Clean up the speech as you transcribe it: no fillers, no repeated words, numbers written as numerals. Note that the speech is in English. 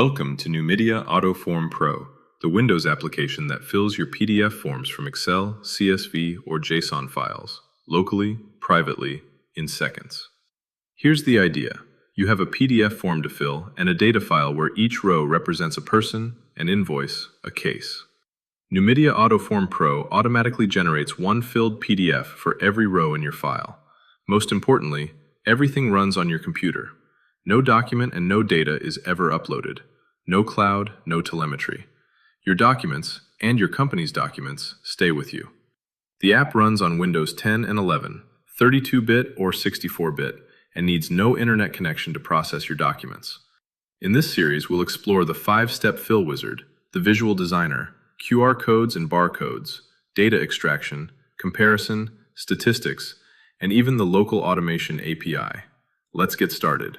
Welcome to Numidia AutoForm Pro, the Windows application that fills your PDF forms from Excel, CSV, or JSON files, locally, privately, in seconds. Here's the idea. You have a PDF form to fill and a data file where each row represents a person, an invoice, a case. Numidia AutoForm Pro automatically generates one filled PDF for every row in your file. Most importantly, everything runs on your computer. No document and no data is ever uploaded. No cloud, no telemetry. Your documents, and your company's documents, stay with you. The app runs on Windows 10 and 11, 32-bit or 64-bit, and needs no internet connection to process your documents. In this series, we'll explore the 5-step fill wizard, the visual designer, QR codes and barcodes, data extraction, comparison, statistics, and even the local automation API. Let's get started.